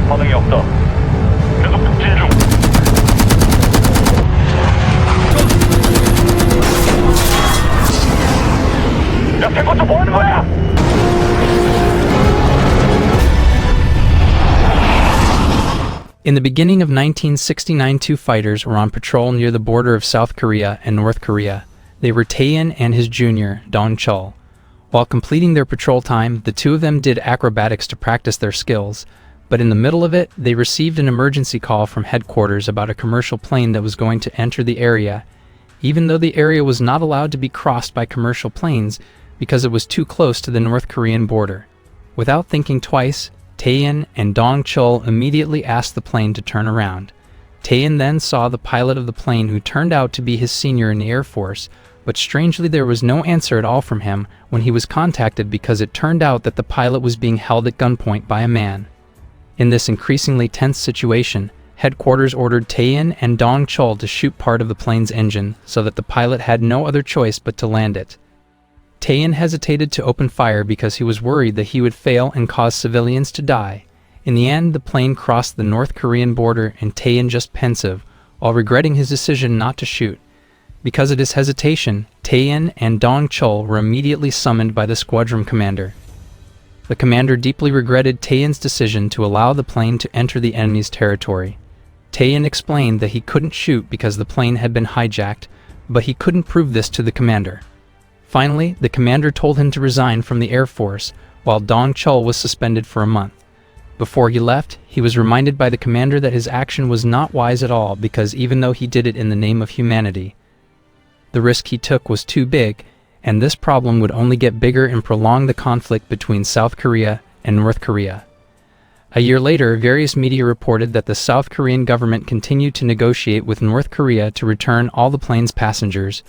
반응이 없다. 계속 북진 중. 야, 태권도 뭐 하는 거야? In the beginning of 1969, two fighters were on patrol near the border of South Korea and North Korea. They were Tae-in and his junior, Dong-chul. While completing their patrol time, the two of them did acrobatics to practice their skills, but in the middle of it, they received an emergency call from headquarters about a commercial plane that was going to enter the area, even though the area was not allowed to be crossed by commercial planes because it was too close to the North Korean border. Without thinking twice, Tae-in and Dong-chul immediately asked the plane to turn around. Tae-in then saw the pilot of the plane, who turned out to be his senior in the Air Force, but strangely there was no answer at all from him when he was contacted, because it turned out that the pilot was being held at gunpoint by a man. In this increasingly tense situation, headquarters ordered Tae-in and Dong-chul to shoot part of the plane's engine so that the pilot had no other choice but to land it. Tae-in hesitated to open fire because he was worried that he would fail and cause civilians to die. In the end, the plane crossed the North Korean border, and Tae-in, just pensive, while regretting his decision not to shoot. Because of his hesitation, Tae-in and Dong-chul were immediately summoned by the squadron commander. The commander deeply regretted Tae-in's decision to allow the plane to enter the enemy's territory. Tae-in explained that he couldn't shoot because the plane had been hijacked, but he couldn't prove this to the commander. Finally, the commander told him to resign from the Air Force, while Dong-chul was suspended for a month. Before he left, he was reminded by the commander that his action was not wise at all, because even though he did it in the name of humanity, the risk he took was too big, and this problem would only get bigger and prolong the conflict between South Korea and North Korea. A year later, various media reported that the South Korean government continued to negotiate with North Korea to return all the plane's passengers,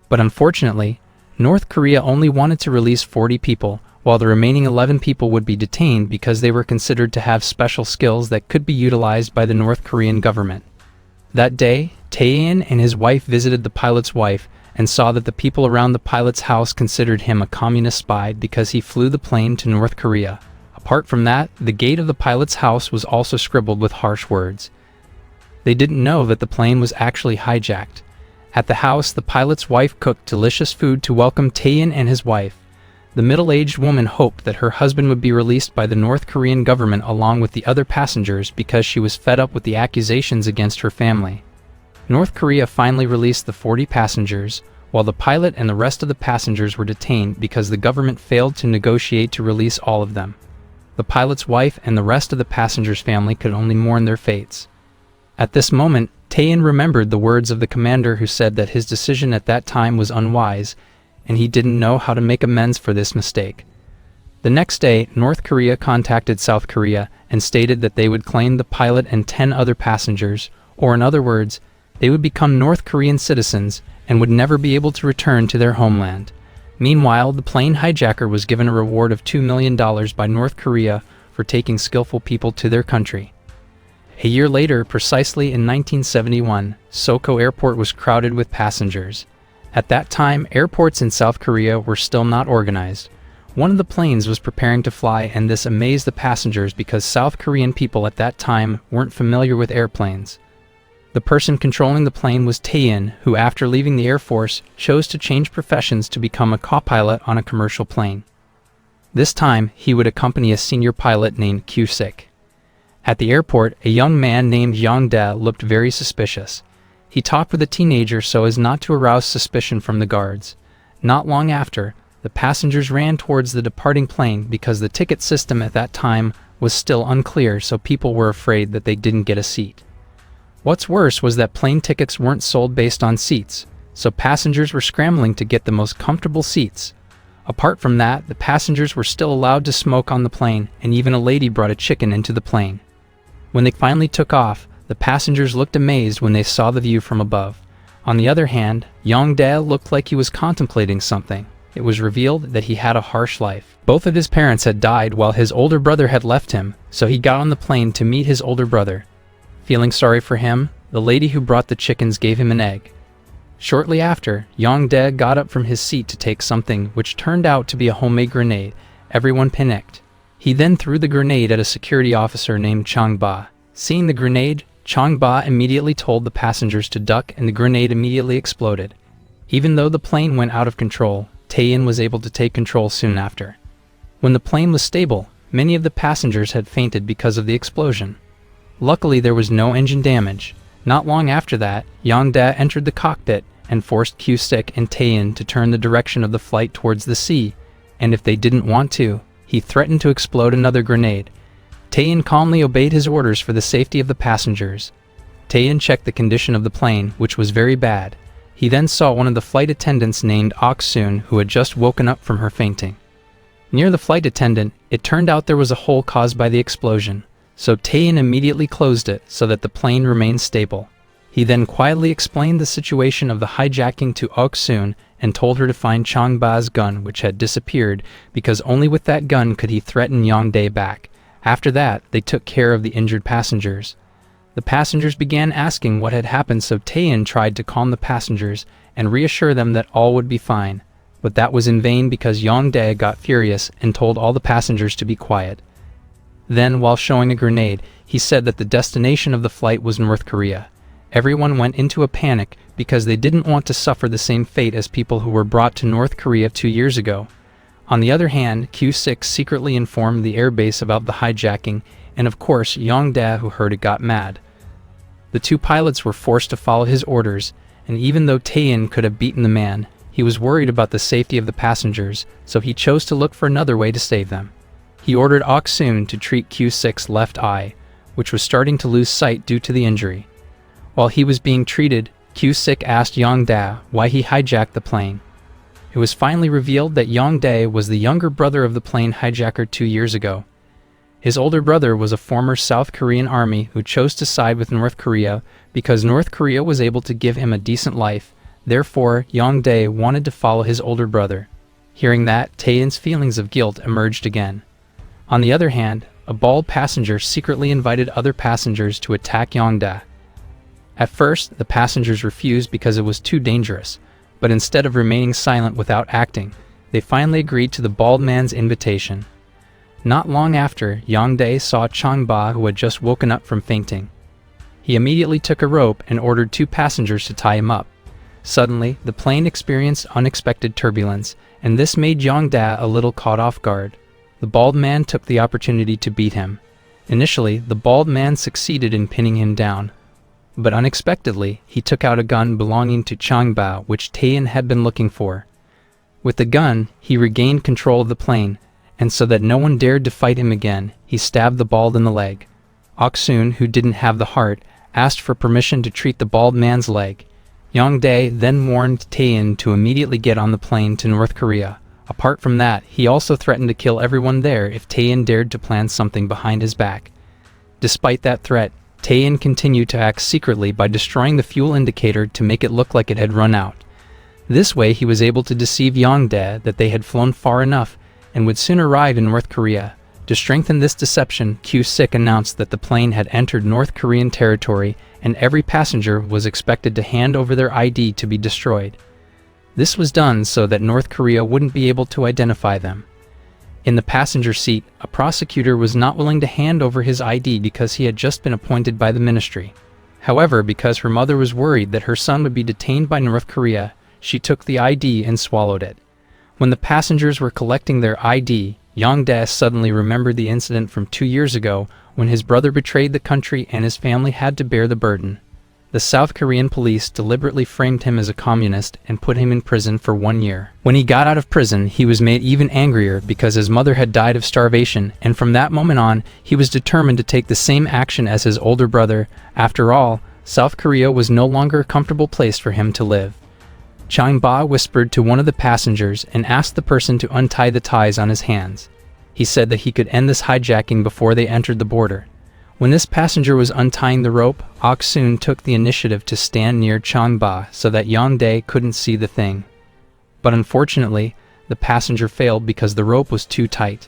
but unfortunately, North Korea only wanted to release 40 people, while the remaining 11 people would be detained because they were considered to have special skills that could be utilized by the North Korean government. That day, Tae-in and his wife visited the pilot's wife and saw that the people around the pilot's house considered him a communist spy because he flew the plane to North Korea. Apart from that, the gate of the pilot's house was also scribbled with harsh words. They didn't know that the plane was actually hijacked. At the house, the pilot's wife cooked delicious food to welcome Tae-in and his wife. The middle-aged woman hoped that her husband would be released by the North Korean government along with the other passengers because she was fed up with the accusations against her family. North Korea finally released the 40 passengers, while the pilot and the rest of the passengers were detained because the government failed to negotiate to release all of them. The pilot's wife and the rest of the passengers' family could only mourn their fates. At this moment, Tae-in remembered the words of the commander, who said that his decision at that time was unwise, and he didn't know how to make amends for this mistake. The next day, North Korea contacted South Korea and stated that they would claim the pilot and 10 other passengers, or in other words, they would become North Korean citizens and would never be able to return to their homeland. Meanwhile, the plane hijacker was given a reward of $2 million by North Korea for taking skillful people to their country. A year later, precisely in 1971, Soko Airport was crowded with passengers. At that time, airports in South Korea were still not organized. One of the planes was preparing to fly, and this amazed the passengers because South Korean people at that time weren't familiar with airplanes. The person controlling the plane was Tae-in, who after leaving the Air Force chose to change professions to become a co-pilot on a commercial plane. This time, he would accompany a senior pilot named Q-sik. At the airport, a young man named Young-dae looked very suspicious. He talked with a teenager so as not to arouse suspicion from the guards. Not long after, the passengers ran towards the departing plane because the ticket system at that time was still unclear, so people were afraid that they didn't get a seat. What's worse was that plane tickets weren't sold based on seats, so passengers were scrambling to get the most comfortable seats. Apart from that, the passengers were still allowed to smoke on the plane, and even a lady brought a chicken into the plane. When they finally took off, the passengers looked amazed when they saw the view from above. On the other hand, Young-dae looked like he was contemplating something. It was revealed that he had a harsh life. Both of his parents had died while his older brother had left him, so he got on the plane to meet his older brother. Feeling sorry for him, the lady who brought the chickens gave him an egg. Shortly after, Young-dae got up from his seat to take something which turned out to be a homemade grenade. Everyone panicked. He then threw the grenade at a security officer named Chang Ba. Seeing the grenade, Chang Ba immediately told the passengers to duck and the grenade immediately exploded. Even though the plane went out of control, Tae-in was able to take control soon after. When the plane was stable, many of the passengers had fainted because of the explosion. Luckily, there was no engine damage. Not long after that, Yang-dae entered the cockpit and forced Q-sik and Tae-in to turn the direction of the flight towards the sea, and if they didn't want to, he threatened to explode another grenade. Tae-in calmly obeyed his orders for the safety of the passengers. Tae-in checked the condition of the plane, which was very bad. He then saw one of the flight attendants named Ok-soon, who had just woken up from her fainting. Near the flight attendant, it turned out there was a hole caused by the explosion, so Tae-in immediately closed it so that the plane remained stable. He then quietly explained the situation of the hijacking to Ok-soon and told her to find Chang Ba's gun, which had disappeared, because only with that gun could he threaten Yang-dae back. After that, they took care of the injured passengers. The passengers began asking what had happened, so Tae-in tried to calm the passengers and reassure them that all would be fine, but that was in vain because Yang-dae got furious and told all the passengers to be quiet. Then, while showing a grenade, he said that the destination of the flight was North Korea. Everyone went into a panic because they didn't want to suffer the same fate as people who were brought to North Korea 2 years ago. On the other hand, Q-6 secretly informed the airbase about the hijacking, and of course Yang-dae, who heard it, got mad. The two pilots were forced to follow his orders, and even though Tae-in could have beaten the man, he was worried about the safety of the passengers, so he chose to look for another way to save them. He ordered Ok-soon to treat Q-6's left eye, which was starting to lose sight due to the injury. While he was being treated, Q-sik asked Yang-dae why he hijacked the plane. It was finally revealed that Yang-dae was the younger brother of the plane hijacker 2 years ago. His older brother was a former South Korean army who chose to side with North Korea because North Korea was able to give him a decent life. Therefore, Yang-dae wanted to follow his older brother. Hearing that, Tae-in's feelings of guilt emerged again. On the other hand, a bald passenger secretly invited other passengers to attack Yang-dae. At first, the passengers refused because it was too dangerous, but instead of remaining silent without acting, they finally agreed to the bald man's invitation. Not long after, Yang-dae saw Chang Ba, who had just woken up from fainting. He immediately took a rope and ordered 2 passengers to tie him up. Suddenly, the plane experienced unexpected turbulence, and this made Yang-dae a little caught off guard. The bald man took the opportunity to beat him. Initially, the bald man succeeded in pinning him down, but unexpectedly, he took out a gun belonging to Chang Ba, which Tae-in had been looking for. With the gun, he regained control of the plane, and so that no one dared to fight him again, he stabbed the bald in the leg. Ok-soon, who didn't have the heart, asked for permission to treat the bald man's leg. Yang-dae then warned Tae-in to immediately get on the plane to North Korea. Apart from that, he also threatened to kill everyone there if Tae-in dared to plan something behind his back. Despite that threat, Tae-in continued to act secretly by destroying the fuel indicator to make it look like it had run out. This way he was able to deceive Yang-dae that they had flown far enough and would soon arrive in North Korea. To strengthen this deception, Q-sik announced that the plane had entered North Korean territory and every passenger was expected to hand over their ID to be destroyed. This was done so that North Korea wouldn't be able to identify them. In the passenger seat, a prosecutor was not willing to hand over his ID because he had just been appointed by the ministry. However, because her mother was worried that her son would be detained by North Korea, she took the ID and swallowed it. When the passengers were collecting their ID, Yang-dae suddenly remembered the incident from 2 years ago when his brother betrayed the country and his family had to bear the burden. The South Korean police deliberately framed him as a communist and put him in prison for 1 year. When he got out of prison, he was made even angrier because his mother had died of starvation, and from that moment on, he was determined to take the same action as his older brother. After all, South Korea was no longer a comfortable place for him to live. Chang Ba whispered to one of the passengers and asked the person to untie the ties on his hands. He said that he could end this hijacking before they entered the border. When this passenger was untying the rope, Ok-soon took the initiative to stand near Chang Ba so that Yang-dae couldn't see the thing. But unfortunately, the passenger failed because the rope was too tight.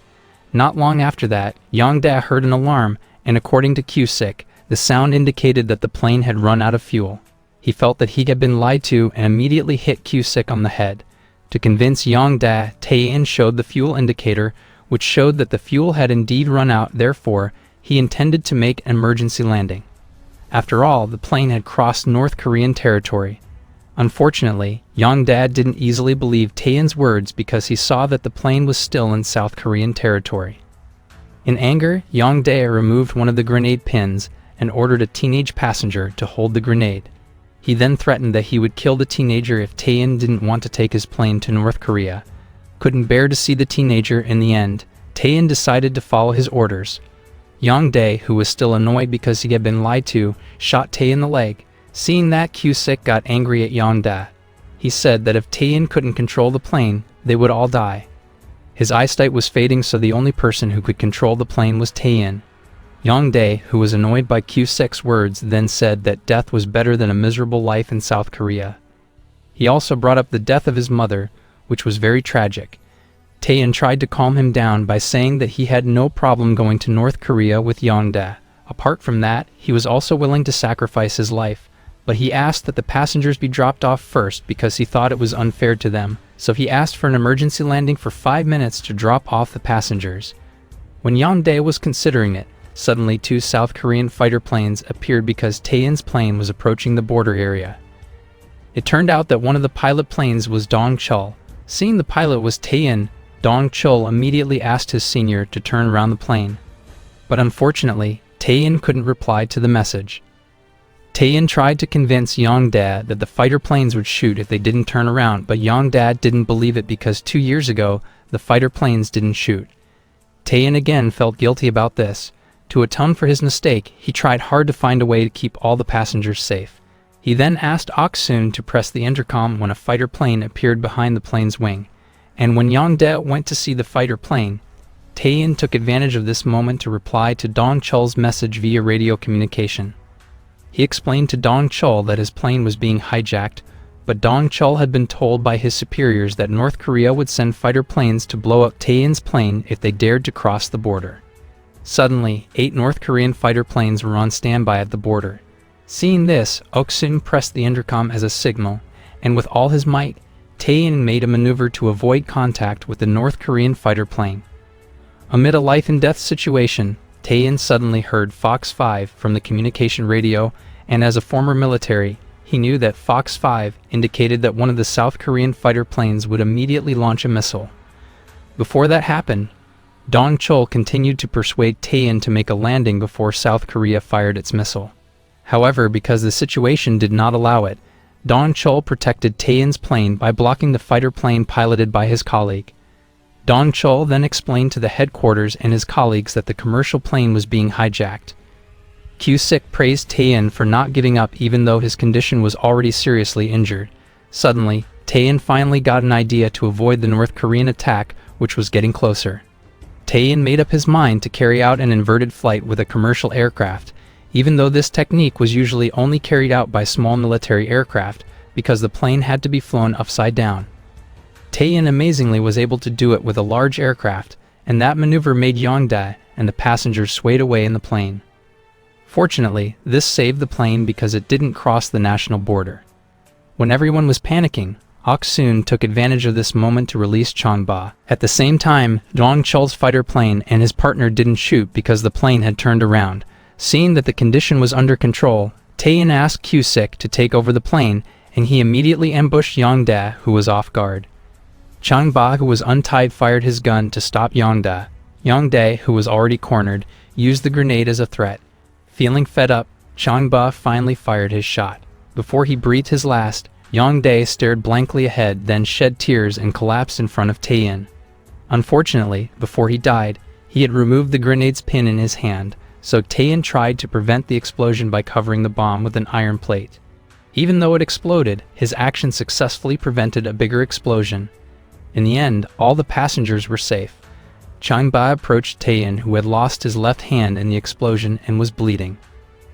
Not long after that, Yang-dae heard an alarm, and according to Q-sik, the sound indicated that the plane had run out of fuel. He felt that he had been lied to and immediately hit Q-sik on the head. To convince Yang-dae, Tae-in showed the fuel indicator, which showed that the fuel had indeed run out. Therefore, he intended to make an emergency landing. After all, the plane had crossed North Korean territory. Unfortunately, Yong-dae didn't easily believe Taeyeon's words because he saw that the plane was still in South Korean territory. In anger, Yong-dae removed one of the grenade pins and ordered a teenage passenger to hold the grenade. He then threatened that he would kill the teenager if Taeyeon didn't want to take his plane to North Korea. Couldn't bear to see the teenager. In the end, Taeyeon decided to follow his orders. Yong-dae, who was still annoyed because he had been lied to, shot Taeyeon in the leg. Seeing that, Kyu-sik got angry at Yong-dae. He said that if Taeyeon couldn't control the plane, they would all die. His eyesight was fading, so the only person who could control the plane was Taeyeon. Yong-dae, who was annoyed by Kyu-sik's words, then said that death was better than a miserable life in South Korea. He also brought up the death of his mother, which was very tragic. Taeyeon tried to calm him down by saying that he had no problem going to North Korea with Yong-dae. Apart from that, he was also willing to sacrifice his life, but he asked that the passengers be dropped off first because he thought it was unfair to them, so he asked for an emergency landing for 5 minutes to drop off the passengers. When Yong-dae was considering it, suddenly 2 South Korean fighter planes appeared because Taeyeon's plane was approaching the border area. It turned out that one of the pilot planes was Dong-chul. Seeing the pilot was Taeyeon, Dong-chul immediately asked his senior to turn around the plane. But unfortunately, Taeyeon couldn't reply to the message. Taeyeon tried to convince Yong-dae that the fighter planes would shoot if they didn't turn around, but Yong-dae didn't believe it because 2 years ago, the fighter planes didn't shoot. Taeyeon again felt guilty about this. To atone for his mistake, he tried hard to find a way to keep all the passengers safe. He then asked Ok-soon to press the intercom when a fighter plane appeared behind the plane's wing. And when Yong-dae went to see the fighter plane, Taeyeon took advantage of this moment to reply to Dong-chul's message via radio communication. He explained to Dong-chul that his plane was being hijacked, but Dong-chul had been told by his superiors that North Korea would send fighter planes to blow up Taeyeon's plane if they dared to cross the border. Suddenly, 8 North Korean fighter planes were on standby at the border. Seeing this, Ok-soon pressed the intercom as a signal, and with all his might, Taeyeon made a maneuver to avoid contact with the North Korean fighter plane. Amid a life-and-death situation, Taeyeon suddenly heard Fox 5 from the communication radio, and as a former military, he knew that Fox 5 indicated that one of the South Korean fighter planes would immediately launch a missile. Before that happened, Dong-chul continued to persuade Taeyeon to make a landing before South Korea fired its missile. However, because the situation did not allow it, Dong-chul protected Taeyeon's plane by blocking the fighter plane piloted by his colleague. Dong-chul then explained to the headquarters and his colleagues that the commercial plane was being hijacked. Kyu-sik praised Taeyeon for not giving up even though his condition was already seriously injured. Suddenly, Taeyeon finally got an idea to avoid the North Korean attack, which was getting closer. Taeyeon made up his mind to carry out an inverted flight with a commercial aircraft, even though this technique was usually only carried out by small military aircraft, because the plane had to be flown upside down. Taeyeon amazingly was able to do it with a large aircraft, and that maneuver made Yong-dae and the passengers swayed away in the plane. Fortunately, this saved the plane because it didn't cross the national border. When everyone was panicking, Ok-soon took advantage of this moment to release Chong-ba. At the same time, Dong-chul's fighter plane and his partner didn't shoot because the plane had turned around. Seeing that the condition was under control, Taeyeon asked Kyu-sik to take over the plane, and he immediately ambushed Yong-dae, who was off guard. Chong-ba, who was untied, fired his gun to stop Yong-dae. Yong-dae, who was already cornered, used the grenade as a threat. Feeling fed up, Chong-ba finally fired his shot. Before he breathed his last, Yong-dae stared blankly ahead, then shed tears and collapsed in front of Taeyeon. Unfortunately, before he died, he had removed the grenade's pin in his hand, so Taeyeon tried to prevent the explosion by covering the bomb with an iron plate. Even though it exploded, his action successfully prevented a bigger explosion. In the end, all the passengers were safe. Chong-ba approached Taeyeon, who had lost his left hand in the explosion and was bleeding.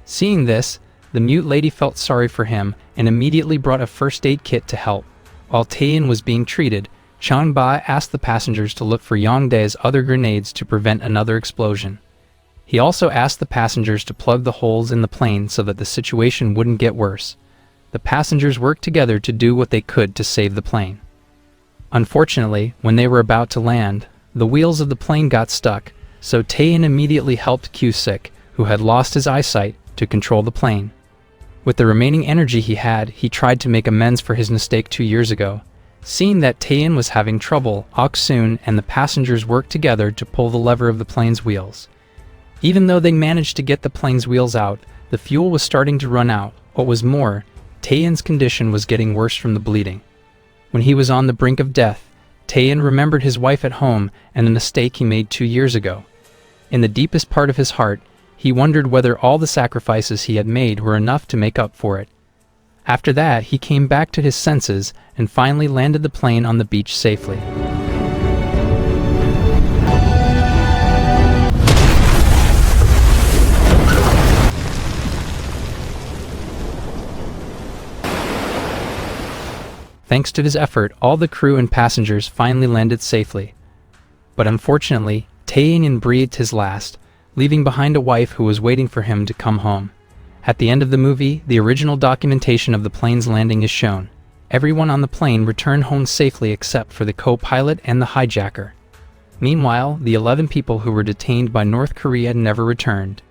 Seeing this, the mute lady felt sorry for him and immediately brought a first aid kit to help. While Taeyeon was being treated, Chong-ba asked the passengers to look for Yong-dae's other grenades to prevent another explosion. He also asked the passengers to plug the holes in the plane so that the situation wouldn't get worse. The passengers worked together to do what they could to save the plane. Unfortunately, when they were about to land, The wheels of the plane got stuck, so Taein immediately helped Cusick, who had lost his eyesight, to control the plane. With the remaining energy he had, he tried to make amends for his mistake 2 years ago. Seeing that Taein was having trouble, Ok-soon and the passengers worked together to pull the lever of the plane's wheels. Even though they managed to get the plane's wheels out, the fuel was starting to run out. What was more, Taein's condition was getting worse from the bleeding. When he was on the brink of death, Taein remembered his wife at home and the mistake he made 2 years ago. In the deepest part of his heart, he wondered whether all the sacrifices he had made were enough to make up for it. After that, he came back to his senses and finally landed the plane on the beach safely. Thanks to his effort, all the crew and passengers finally landed safely. But unfortunately, Taein breathed his last, leaving behind a wife who was waiting for him to come home. At the end of the movie, the original documentation of the plane's landing is shown. Everyone on the plane returned home safely except for the co-pilot and the hijacker. Meanwhile, the 11 people who were detained by North Korea never returned.